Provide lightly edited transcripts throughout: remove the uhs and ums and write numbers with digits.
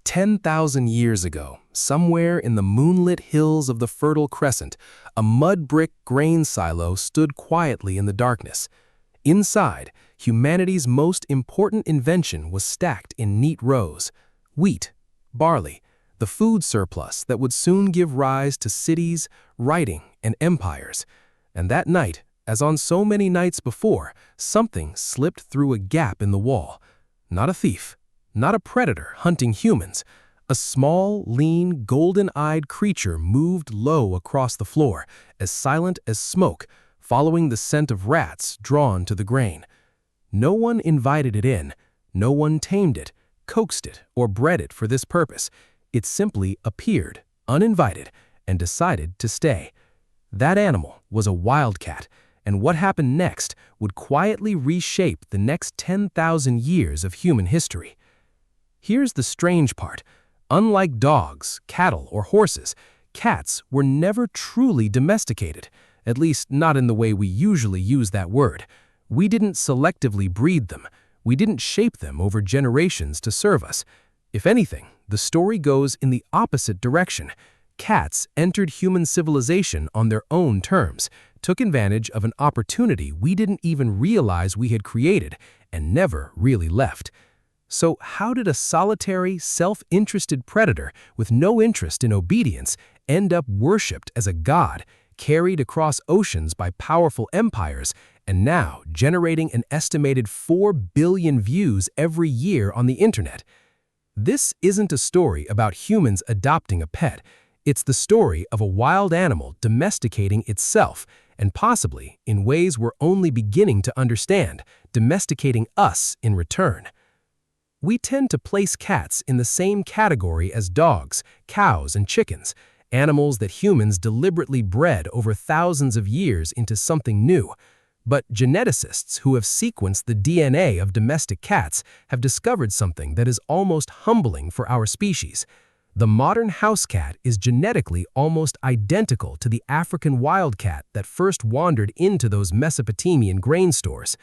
10,000 years ago, somewhere in the moonlit hills of the Fertile Crescent, a mud-brick grain silo stood quietly in the darkness. Inside, humanity's most important invention was stacked in neat rows: wheat, barley, the food surplus that would soon give rise to cities, writing, and empires. And that night, as on so many nights before, something slipped through a gap in the wall. Not a thief, not a predator hunting humans. A small, lean, golden-eyed creature moved low across the floor, as silent as smoke, following the scent of rats drawn to the grain. No one invited it in, no one tamed it, coaxed it, or bred it for this purpose. It simply appeared, uninvited, and decided to stay. That animal was a wildcat, and what happened next would quietly reshape the next 10,000 years of human history. Here's the strange part. Unlike dogs, cattle, or horses, cats were never truly domesticated, at least not in the way we usually use that word. We didn't selectively breed them. We didn't shape them over generations to serve us. If anything, the story goes in the opposite direction. Cats entered human civilization on their own terms, took advantage of an opportunity we didn't even realize we had created, and never really left. So how did a solitary, self-interested predator with no interest in obedience end up worshipped as a god, carried across oceans by powerful empires, and now generating an estimated 4 billion views every year on the internet? This isn't a story about humans adopting a pet. It's the story of a wild animal domesticating itself, and possibly, in ways we're only beginning to understand, domesticating us in return. We tend to place cats in the same category as dogs, cows, and chickens, animals that humans deliberately bred over thousands of years into something new. But geneticists who have sequenced the DNA of domestic cats have discovered something that is almost humbling for our species. The modern house cat is genetically almost identical to the African wildcat that first wandered into those Mesopotamian grain stores.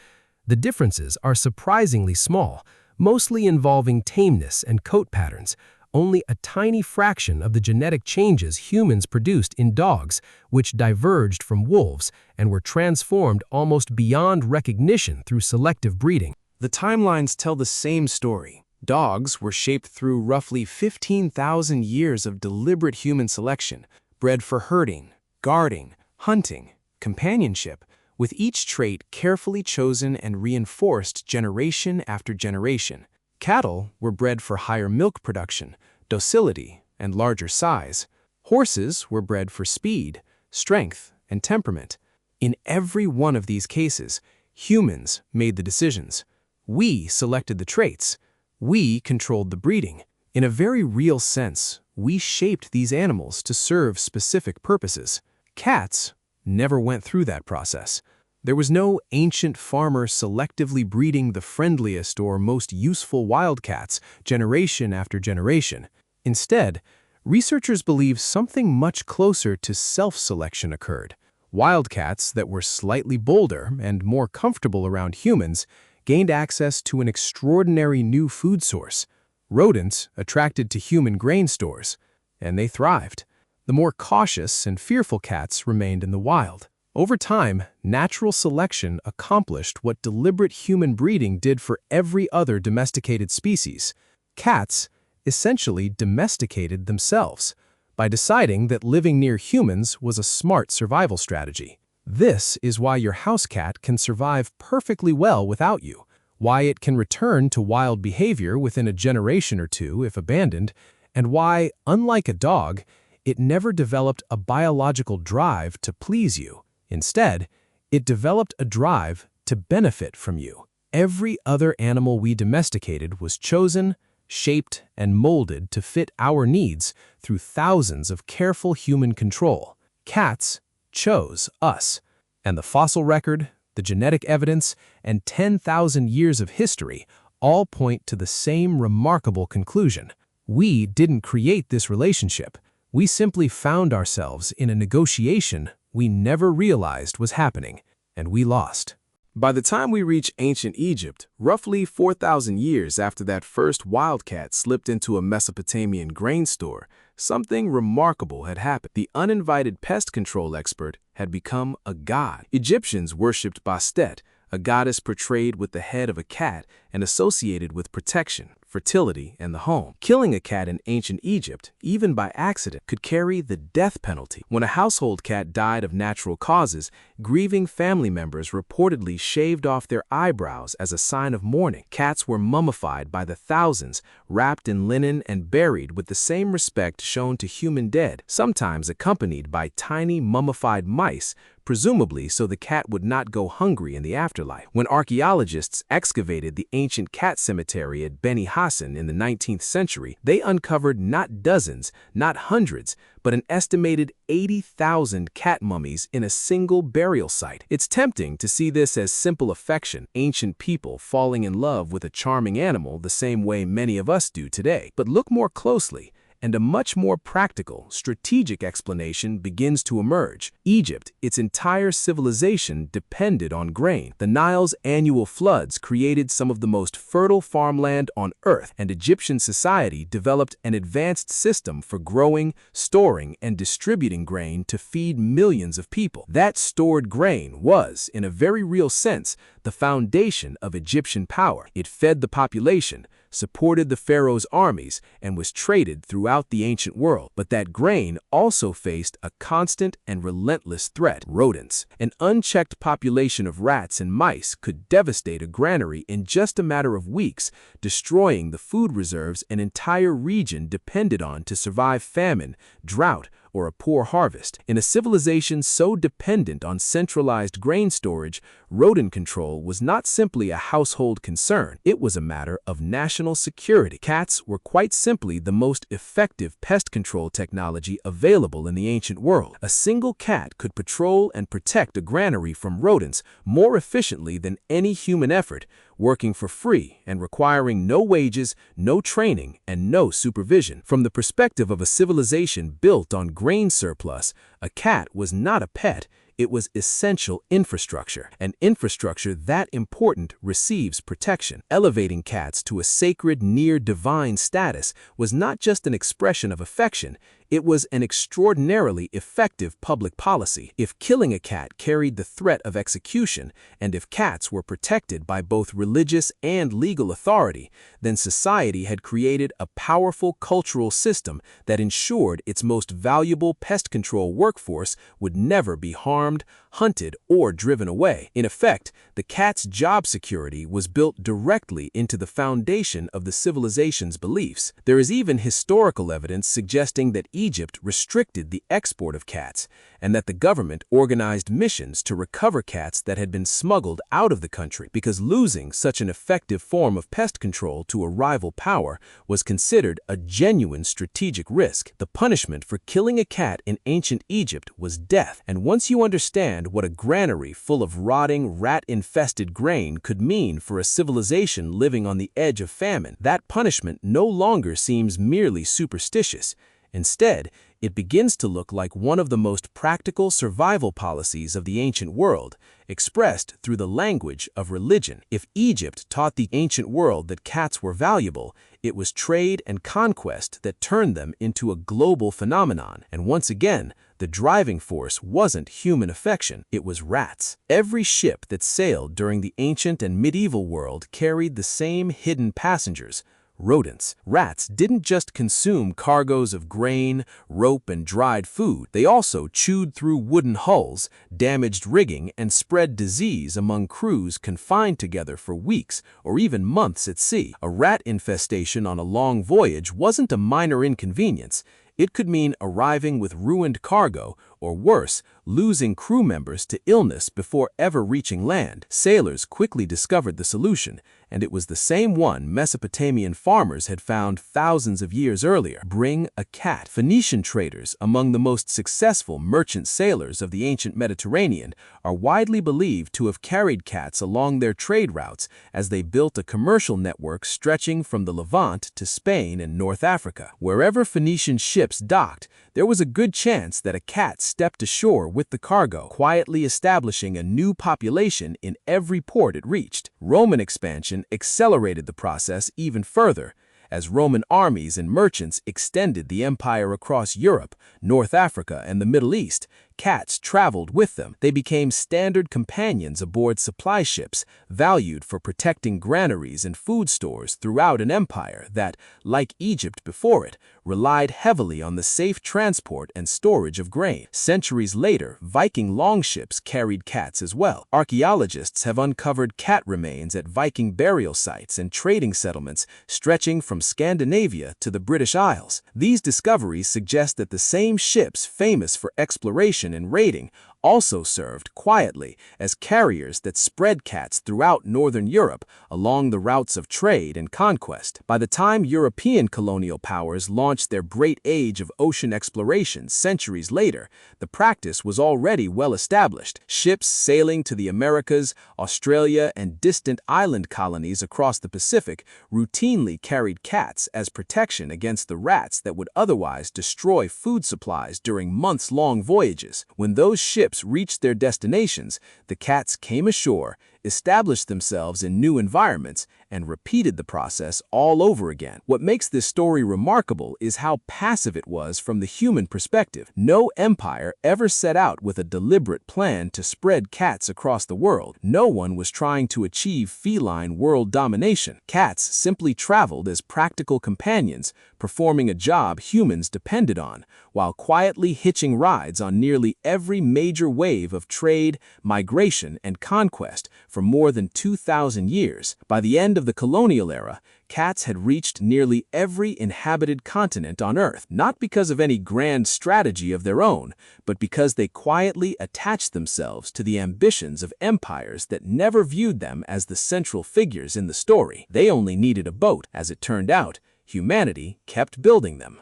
The differences are surprisingly small, mostly involving tameness and coat patterns. Only a tiny fraction of the genetic changes humans produced in dogs, which diverged from wolves and were transformed almost beyond recognition through selective breeding. The timelines tell the same story. Dogs were shaped through roughly 15,000 years of deliberate human selection, bred for herding, guarding, hunting, companionship, with each trait carefully chosen and reinforced generation after generation. Cattle were bred for higher milk production, docility, and larger size. Horses were bred for speed, strength, and temperament. In every one of these cases, humans made the decisions. We selected the traits. We controlled the breeding. In a very real sense, we shaped these animals to serve specific purposes. Cats never went through that process. There was no ancient farmer selectively breeding the friendliest or most useful wildcats generation after generation. Instead, researchers believe something much closer to self-selection occurred. Wildcats that were slightly bolder and more comfortable around humans gained access to an extraordinary new food source. Rodents attracted to human grain stores, and they thrived. The more cautious and fearful cats remained in the wild. Over time, natural selection accomplished what deliberate human breeding did for every other domesticated species. Cats essentially domesticated themselves by deciding that living near humans was a smart survival strategy. This is why your house cat can survive perfectly well without you, why it can return to wild behavior within a generation or two if abandoned, and why, unlike a dog, it never developed a biological drive to please you. Instead, it developed a drive to benefit from you. Every other animal we domesticated was chosen, shaped, and molded to fit our needs through thousands of careful human control. Cats chose us, and the fossil record, the genetic evidence, and 10,000 years of history all point to the same remarkable conclusion. We didn't create this relationship. We simply found ourselves in a negotiation we never realized was happening, and we lost. By the time we reach ancient Egypt, roughly 4,000 years after that first wildcat slipped into a Mesopotamian grain store, something remarkable had happened. The uninvited pest control expert had become a god. Egyptians worshipped Bastet, a goddess portrayed with the head of a cat and associated with protection, fertility, and the home. Killing a cat in ancient Egypt, even by accident, could carry the death penalty. When a household cat died of natural causes, grieving family members reportedly shaved off their eyebrows as a sign of mourning. Cats were mummified by the thousands, wrapped in linen and buried with the same respect shown to human dead, sometimes accompanied by tiny mummified mice, presumably so the cat would not go hungry in the afterlife. When archaeologists excavated the ancient cat cemetery at Beni Hassan in the 19th century, they uncovered not dozens, not hundreds, but an estimated 80,000 cat mummies in a single burial site. It's tempting to see this as simple affection, ancient people falling in love with a charming animal the same way many of us do today. But look more closely, and a much more practical, strategic explanation begins to emerge. Egypt, its entire civilization depended on grain. The Nile's annual floods created some of the most fertile farmland on Earth, and Egyptian society developed an advanced system for growing, storing, and distributing grain to feed millions of people. That stored grain was, in a very real sense, the foundation of Egyptian power. It fed the population, supported the pharaoh's armies, and was traded throughout the ancient world. But that grain also faced a constant and relentless threat: rodents. An unchecked population of rats and mice could devastate a granary in just a matter of weeks, destroying the food reserves an entire region depended on to survive famine, drought, or a poor harvest. In a civilization so dependent on centralized grain storage, rodent control was not simply a household concern, it was a matter of national security. Cats were quite simply the most effective pest control technology available in the ancient world. A single cat could patrol and protect a granary from rodents more efficiently than any human effort, working for free and requiring no wages, no training, and no supervision. From the perspective of a civilization built on grain surplus, a cat was not a pet, it was essential infrastructure. And infrastructure that important receives protection. Elevating cats to a sacred, near-divine status was not just an expression of affection, it was an extraordinarily effective public policy. If killing a cat carried the threat of execution, and if cats were protected by both religious and legal authority, then society had created a powerful cultural system that ensured its most valuable pest control workforce would never be harmed, hunted, or driven away. In effect, the cat's job security was built directly into the foundation of the civilization's beliefs. There is even historical evidence suggesting that Egypt restricted the export of cats, and that the government organized missions to recover cats that had been smuggled out of the country, because losing such an effective form of pest control to a rival power was considered a genuine strategic risk. The punishment for killing a cat in ancient Egypt was death, and once you understand what a granary full of rotting, rat-infested grain could mean for a civilization living on the edge of famine, that punishment no longer seems merely superstitious. Instead, it begins to look like one of the most practical survival policies of the ancient world, expressed through the language of religion. If Egypt taught the ancient world that cats were valuable, it was trade and conquest that turned them into a global phenomenon. And once again, the driving force wasn't human affection, it was rats. Every ship that sailed during the ancient and medieval world carried the same hidden passengers: rodents. Rats didn't just consume cargoes of grain, rope, and dried food. They also chewed through wooden hulls, damaged rigging, and spread disease among crews confined together for weeks or even months at sea. A rat infestation on a long voyage wasn't a minor inconvenience. It could mean arriving with ruined cargo, or worse, losing crew members to illness before ever reaching land. Sailors quickly discovered the solution, and it was the same one Mesopotamian farmers had found thousands of years earlier: bring a cat. Phoenician traders, among the most successful merchant sailors of the ancient Mediterranean, are widely believed to have carried cats along their trade routes as they built a commercial network stretching from the Levant to Spain and North Africa. Wherever Phoenician ships docked, there was a good chance that a cat stepped ashore with the cargo, quietly establishing a new population in every port it reached. Roman expansion accelerated the process even further. As Roman armies and merchants extended the empire across Europe, North Africa, and the Middle East, cats traveled with them. They became standard companions aboard supply ships, valued for protecting granaries and food stores throughout an empire that, like Egypt before it, relied heavily on the safe transport and storage of grain. Centuries later, Viking longships carried cats as well. Archaeologists have uncovered cat remains at Viking burial sites and trading settlements stretching from Scandinavia to the British Isles. These discoveries suggest that the same ships famous for exploration and raiding also served quietly as carriers that spread cats throughout northern Europe along the routes of trade and conquest. By the time European colonial powers launched their great age of ocean exploration centuries later, the practice was already well established. Ships sailing to the Americas, Australia, and distant island colonies across the Pacific routinely carried cats as protection against the rats that would otherwise destroy food supplies during months-long voyages. When those ships reached their destinations, the cats came ashore, established themselves in new environments, and repeated the process all over again. What makes this story remarkable is how passive it was from the human perspective. No empire ever set out with a deliberate plan to spread cats across the world. No one was trying to achieve feline world domination. Cats simply traveled as practical companions, performing a job humans depended on, while quietly hitching rides on nearly every major wave of trade, migration, and conquest for more than 2,000 years. By the end of the colonial era, cats had reached nearly every inhabited continent on Earth, not because of any grand strategy of their own, but because they quietly attached themselves to the ambitions of empires that never viewed them as the central figures in the story. They only needed a boat. As it turned out, humanity kept building them.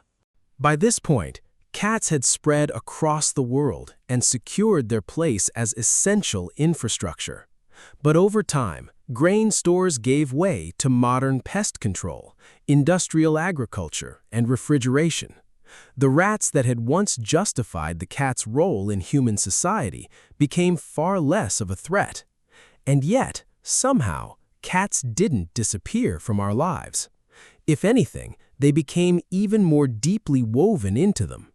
By this point, cats had spread across the world and secured their place as essential infrastructure. But over time, grain stores gave way to modern pest control, industrial agriculture, and refrigeration. The rats that had once justified the cat's role in human society became far less of a threat. And yet, somehow, cats didn't disappear from our lives. If anything, they became even more deeply woven into them.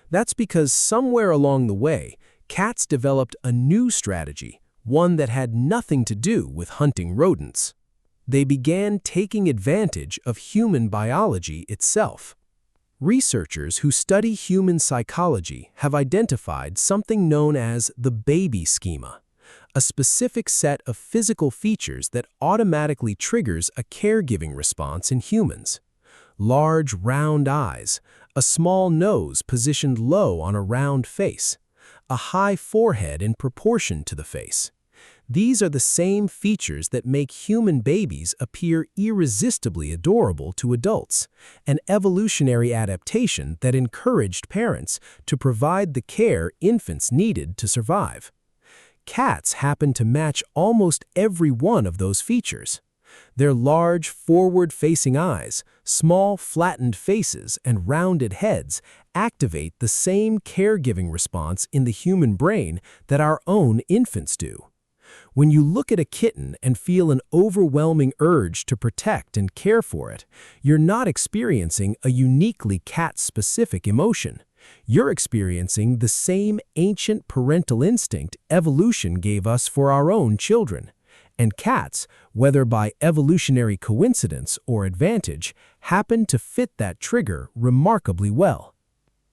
That's because somewhere along the way, cats developed a new strategy, one that had nothing to do with hunting rodents. They began taking advantage of human biology itself. Researchers who study human psychology have identified something known as the baby schema, a specific set of physical features that automatically triggers a caregiving response in humans. Large, round eyes, a small nose positioned low on a round face, a high forehead in proportion to the face. These are the same features that make human babies appear irresistibly adorable to adults, an evolutionary adaptation that encouraged parents to provide the care infants needed to survive. Cats happen to match almost every one of those features. Their large, forward-facing eyes, small, flattened faces, and rounded heads activate the same caregiving response in the human brain that our own infants do. When you look at a kitten and feel an overwhelming urge to protect and care for it, you're not experiencing a uniquely cat-specific emotion. You're experiencing the same ancient parental instinct evolution gave us for our own children. And cats, whether by evolutionary coincidence or advantage, happen to fit that trigger remarkably well.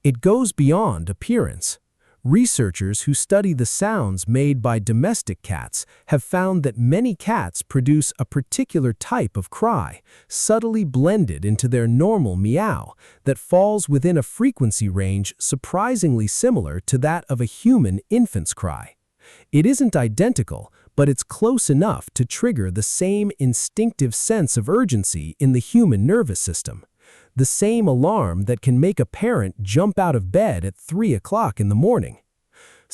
It goes beyond appearance. Researchers who study the sounds made by domestic cats have found that many cats produce a particular type of cry, subtly blended into their normal meow, that falls within a frequency range surprisingly similar to that of a human infant's cry. It isn't identical, but it's close enough to trigger the same instinctive sense of urgency in the human nervous system. The same alarm that can make a parent jump out of bed at 3 o'clock in the morning.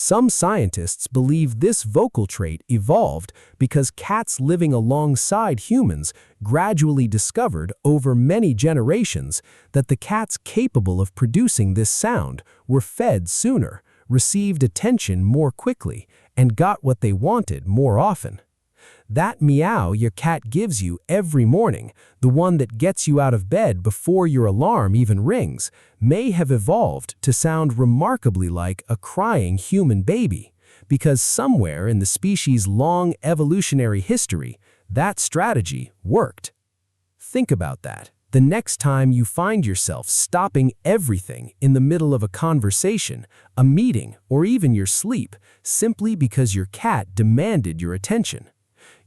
Some scientists believe this vocal trait evolved because cats living alongside humans gradually discovered over many generations that the cats capable of producing this sound were fed sooner, received attention more quickly, and got what they wanted more often. That meow your cat gives you every morning, the one that gets you out of bed before your alarm even rings, may have evolved to sound remarkably like a crying human baby, because somewhere in the species' long evolutionary history, that strategy worked. Think about that. The next time you find yourself stopping everything in the middle of a conversation, a meeting, or even your sleep, simply because your cat demanded your attention.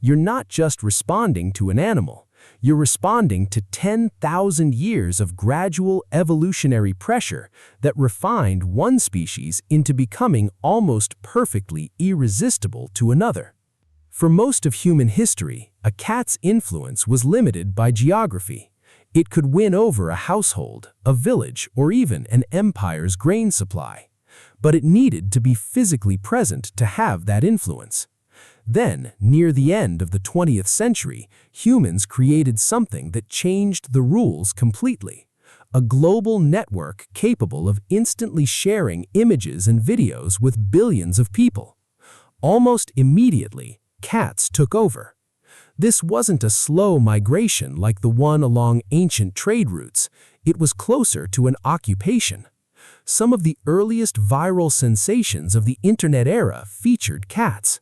You're not just responding to an animal, you're responding to 10,000 years of gradual evolutionary pressure that refined one species into becoming almost perfectly irresistible to another. For most of human history, a cat's influence was limited by geography. It could win over a household, a village, or even an empire's grain supply. But it needed to be physically present to have that influence. Then, near the end of the 20th century, humans created something that changed the rules completely. A global network capable of instantly sharing images and videos with billions of people. Almost immediately, cats took over. This wasn't a slow migration like the one along ancient trade routes. It was closer to an occupation. Some of the earliest viral sensations of the internet era featured cats.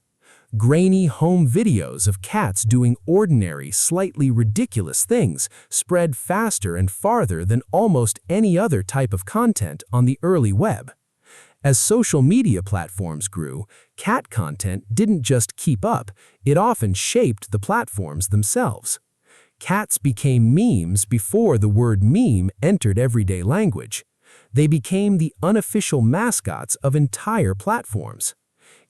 Grainy home videos of cats doing ordinary, slightly ridiculous things spread faster and farther than almost any other type of content on the early web. As social media platforms grew, cat content didn't just keep up, it often shaped the platforms themselves. Cats became memes before the word meme entered everyday language. They became the unofficial mascots of entire platforms.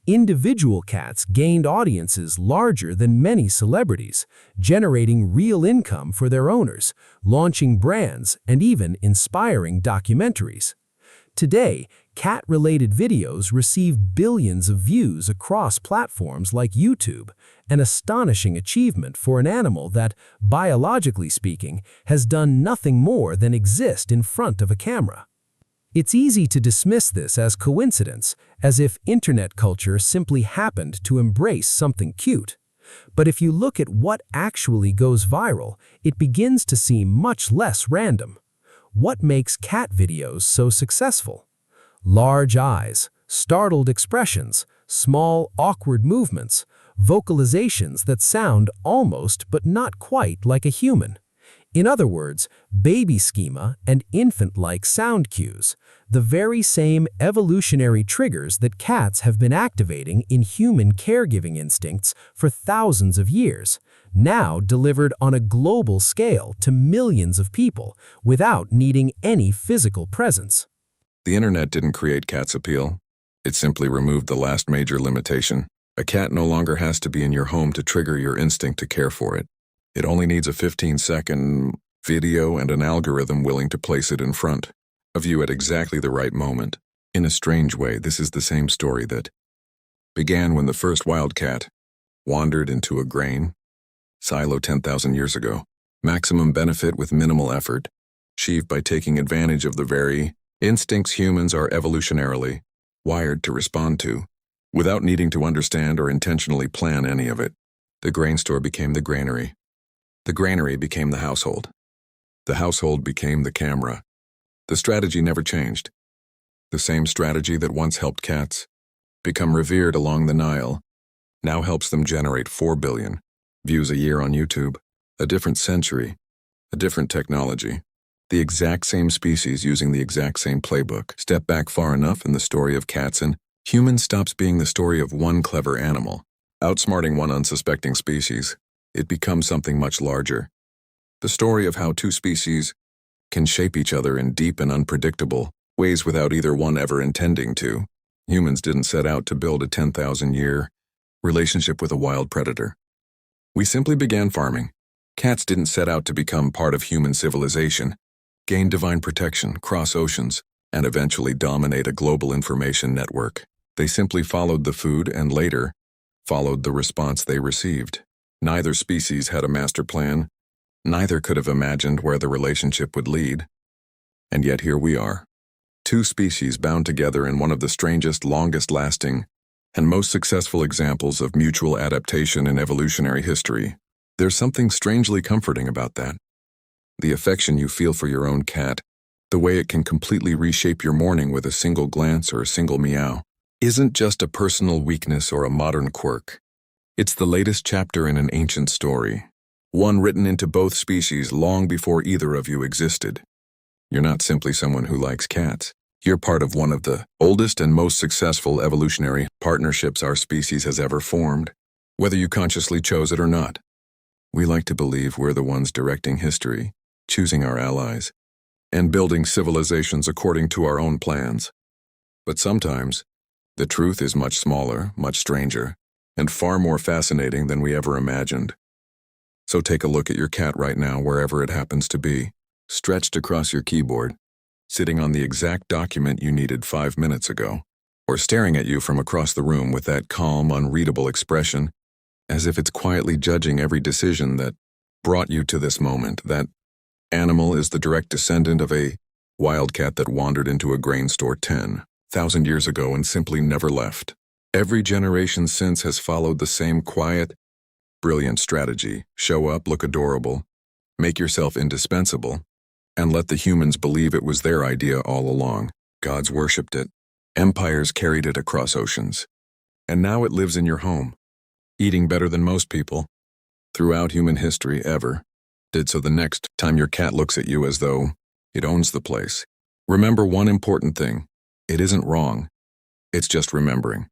Individual cats gained audiences larger than many celebrities, generating real income for their owners, launching brands, and even inspiring documentaries. Today, cat-related videos receive billions of views across platforms like YouTube, an astonishing achievement for an animal that, biologically speaking, has done nothing more than exist in front of a camera. It's easy to dismiss this as coincidence, as if internet culture simply happened to embrace something cute. But if you look at what actually goes viral, it begins to seem much less random. What makes cat videos so successful? Large eyes, startled expressions, small, awkward movements, vocalizations that sound almost but not quite like a human. In other words, baby schema and infant-like sound cues, the very same evolutionary triggers that cats have been activating in human caregiving instincts for thousands of years, now delivered on a global scale to millions of people without needing any physical presence. The internet didn't create cat's appeal. It simply removed the last major limitation. A cat no longer has to be in your home to trigger your instinct to care for it. It only needs a 15-second video and an algorithm willing to place it in front of you at exactly the right moment. In a strange way, this is the same story that began when the first wild cat wandered into a grain silo 10,000 years ago. Maximum benefit with minimal effort, achieved by taking advantage of the very instincts humans are evolutionarily wired to respond to, without needing to understand or intentionally plan any of it. The grain store became the granary. The granary became the household. The household became the camera. The strategy never changed. The same strategy that once helped cats become revered along the Nile now helps them generate 4 billion views a year on YouTube. A different century, a different technology, the exact same species using the exact same playbook. Step back far enough in the story of cats and humans stops being the story of one clever animal, outsmarting one unsuspecting species. It becomes something much larger. The story of how two species can shape each other in deep and unpredictable ways without either one ever intending to. Humans didn't set out to build a 10,000-year relationship with a wild predator. We simply began farming. Cats didn't set out to become part of human civilization, gain divine protection, cross oceans, and eventually dominate a global information network. They simply followed the food and later followed the response they received. Neither species had a master plan. Neither could have imagined where the relationship would lead. And yet here we are. Two species bound together in one of the strangest, longest-lasting, and most successful examples of mutual adaptation in evolutionary history. There's something strangely comforting about that. The affection you feel for your own cat, the way it can completely reshape your morning with a single glance or a single meow, isn't just a personal weakness or a modern quirk. It's the latest chapter in an ancient story, one written into both species long before either of you existed. You're not simply someone who likes cats. You're part of one of the oldest and most successful evolutionary partnerships our species has ever formed, whether you consciously chose it or not. We like to believe we're the ones directing history, choosing our allies, and building civilizations according to our own plans. But sometimes, the truth is much smaller, much stranger, and far more fascinating than we ever imagined. So take a look at your cat right now, wherever it happens to be, stretched across your keyboard, sitting on the exact document you needed 5 minutes ago, or staring at you from across the room with that calm, unreadable expression, as if it's quietly judging every decision that brought you to this moment. That animal is the direct descendant of a wildcat that wandered into a grain store 10,000 years ago and simply never left. Every generation since has followed the same quiet, brilliant strategy: show up, look adorable, make yourself indispensable, and let the humans believe it was their idea all along. Gods worshipped it. Empires carried it across oceans. And now it lives in your home, eating better than most people, throughout human history ever, did. So the next time your cat looks at you as though it owns the place, remember one important thing: it isn't wrong, it's just remembering.